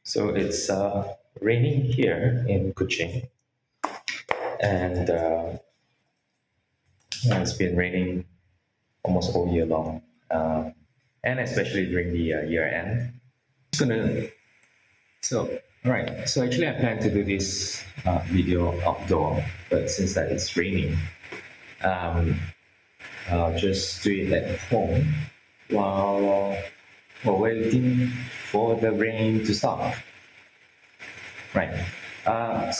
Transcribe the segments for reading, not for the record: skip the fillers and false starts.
So it's raining here in Kuching, and it's been raining almost all year long, and especially during the year end. Just gonna so all right. So actually, I plan to do this video outdoor, but since that it's raining, um, I'll just do it at home while waiting for the rain to stop. Right. Alright,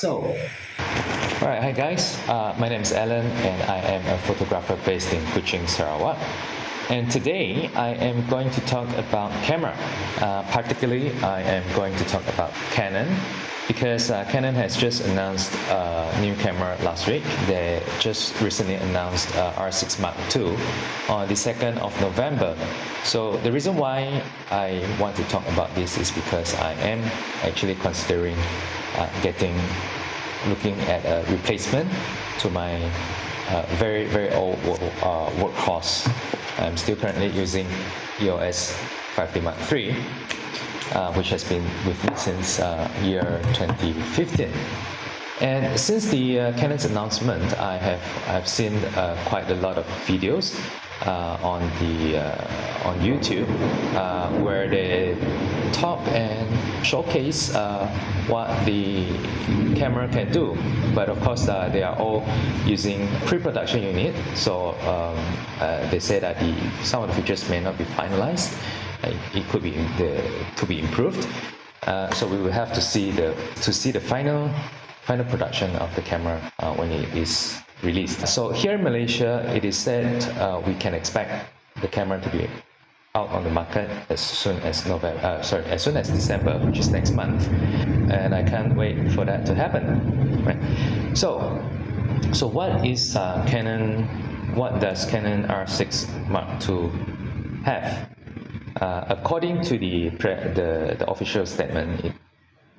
hi guys. My name is Alan and I am a photographer based in Kuching, Sarawak. And today I am going to talk about camera. Particularly, I am going to talk about Canon because Canon has just announced a new camera last week. They just recently announced R6 Mark II on the 2nd of November. So the reason why I want to talk about this is because I am actually considering looking at a replacement to my very old workhorse. I'm still currently using EOS R6 Mark III, which has been with me since year 2015. And since the Canon's announcement, I've seen quite a lot of videos on YouTube where they talk and showcase what the camera can do. But of course, they are all using pre-production unit, so they say that some of the features may not be finalized. It could be to be improved. So we will have to see the final production of the camera when it is released. So here in Malaysia, it is said we can expect the camera to be out on the market as soon as December, which is next month, and I can't wait for that to happen. Right. So what is Canon? What does Canon R6 Mark II have? According to the official statement,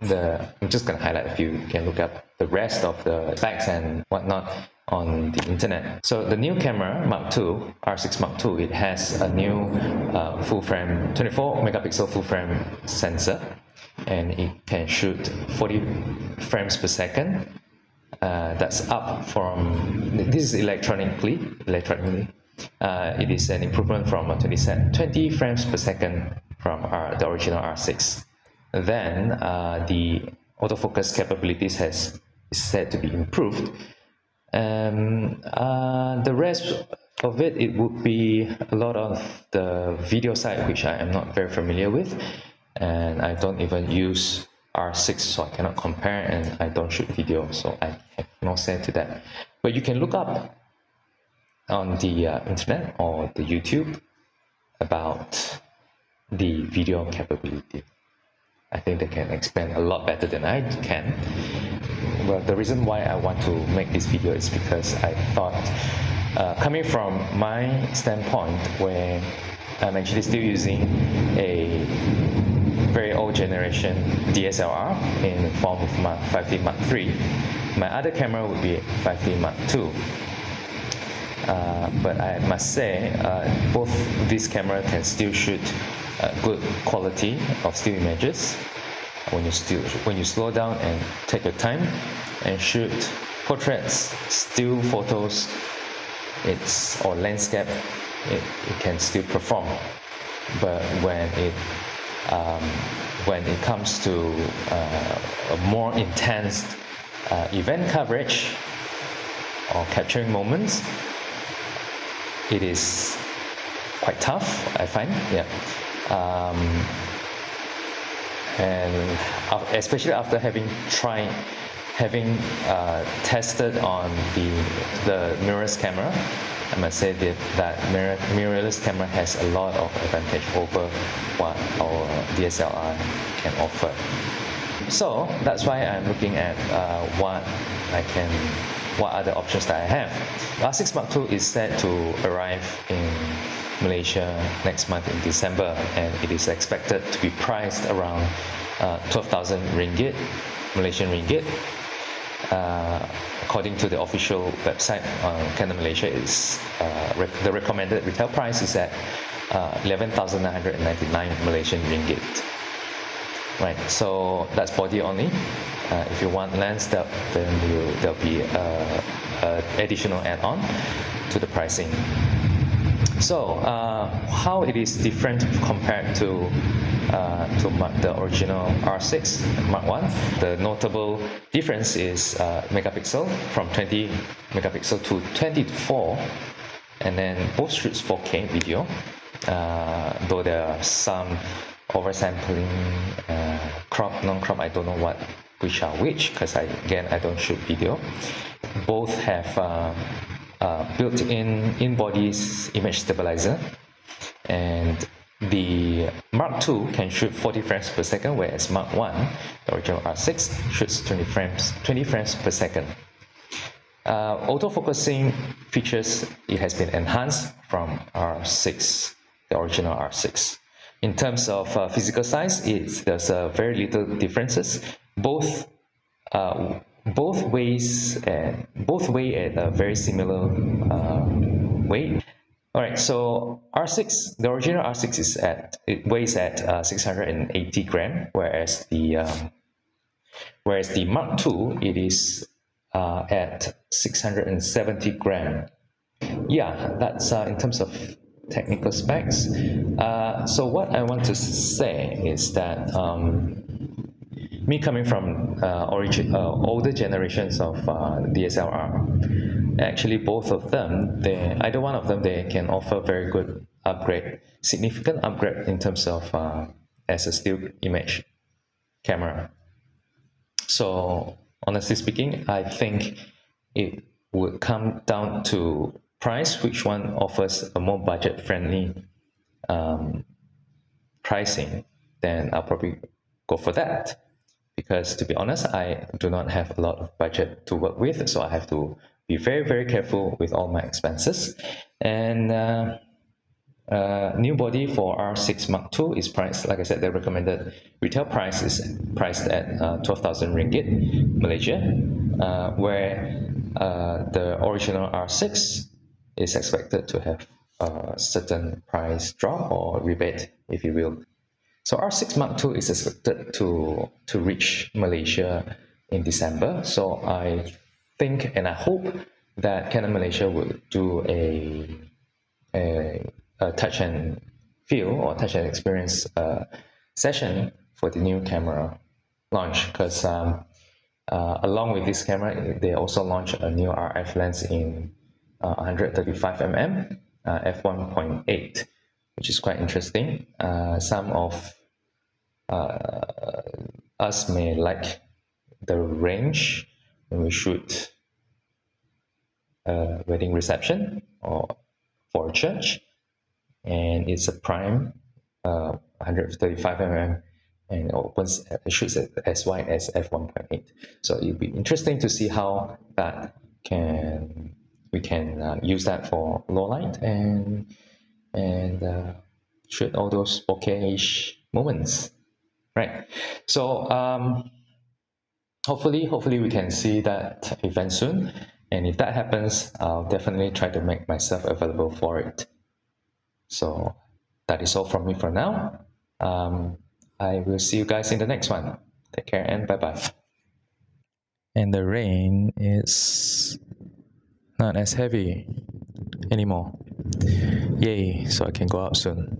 I'm just going to highlight a few. You can look up the rest of the specs and whatnot on the internet. So the new camera, Mark II, R6 Mark II, it has a new full frame, 24 megapixel full frame sensor, and it can shoot 40 frames per second. That's up from, this is electronically. It is an improvement from 20 frames per second from the original R6. Then the autofocus capabilities is said to be improved. The rest of it would be a lot of the video side, which I am not very familiar with, and I don't even use R6, so I cannot compare, and I don't shoot video, so I have no say to that. But you can look up on the internet or the YouTube about the video capability. I think they can explain a lot better than I can. Well, the reason why I want to make this video is because I thought, coming from my standpoint, where I'm actually still using a very old generation DSLR in the form of my R6 Mark III, my other camera would be R6 Mark II. But I must say, both these cameras can still shoot good quality of still images when you slow down and take your time and shoot portraits, still photos, or landscape, it can still perform. But when it comes to a more intense event coverage or capturing moments, it is quite tough, I find. Yeah. And especially after having tested on the mirrorless camera, I must say that mirrorless camera has a lot of advantage over what our DSLR can offer. So that's why I'm looking at what other options that I have. R6 Mark II is set to arrive in Malaysia next month in December, and it is expected to be priced around 12,000 ringgit, Malaysian ringgit. According to the official website on Canon Malaysia, the recommended retail price is at 11,999 Malaysian ringgit. right? So that's body only. If you want lens, then there'll be additional add-on to the pricing. So how it is different compared to the original R6 Mark I? The notable difference is megapixel from 20 megapixel to 24, and then both shoots 4K video. Though there are some oversampling, crop, non-crop, I don't know which are which, because I don't shoot video. Both have built-in in-bodies image stabilizer, and the Mark II can shoot 40 frames per second, whereas Mark I, the original R6, shoots 20 frames per second. Autofocusing features, it has been enhanced from R6, the original R6. In terms of physical size, there's very little differences. Both weigh at a very similar weight. All right, so R6, the original R6 weighs at 680 gram, whereas the Mark II, it is at 670 gram. Yeah, that's in terms of technical specs. So what I want to say is that me coming from older generations of DSLR, actually both of them, either one of them, they can offer very good upgrade, significant upgrade in terms of as a still image camera. So honestly speaking, I think it would come down to price, which one offers a more budget-friendly pricing, then I'll probably go for that. Because to be honest, I do not have a lot of budget to work with, so I have to be very, very careful with all my expenses. And new body for R6 Mark II is priced, like I said, the recommended retail price is priced at 12,000 ringgit Malaysia, where the original R6 is expected to have a certain price drop or rebate, if you will. So R6 Mark II is expected to reach Malaysia in December. So I think and I hope that Canon Malaysia will do a touch and feel or touch and experience session for the new camera launch, because along with this camera, they also launched a new RF lens in 135mm f1.8, which is quite interesting. Some of us may like the range when we shoot a wedding reception or for a church, and it's a prime 135mm, and it shoots as wide as f1.8. So it'll be interesting to see how we can use that for low light and shoot all those 4K-ish moments, right? So hopefully we can see that event soon, and if that happens, I'll definitely try to make myself available for it. So that is all from me for now. I will see you guys in the next one. Take care and bye-bye. And the rain is not as heavy anymore. Yay, so I can go out soon.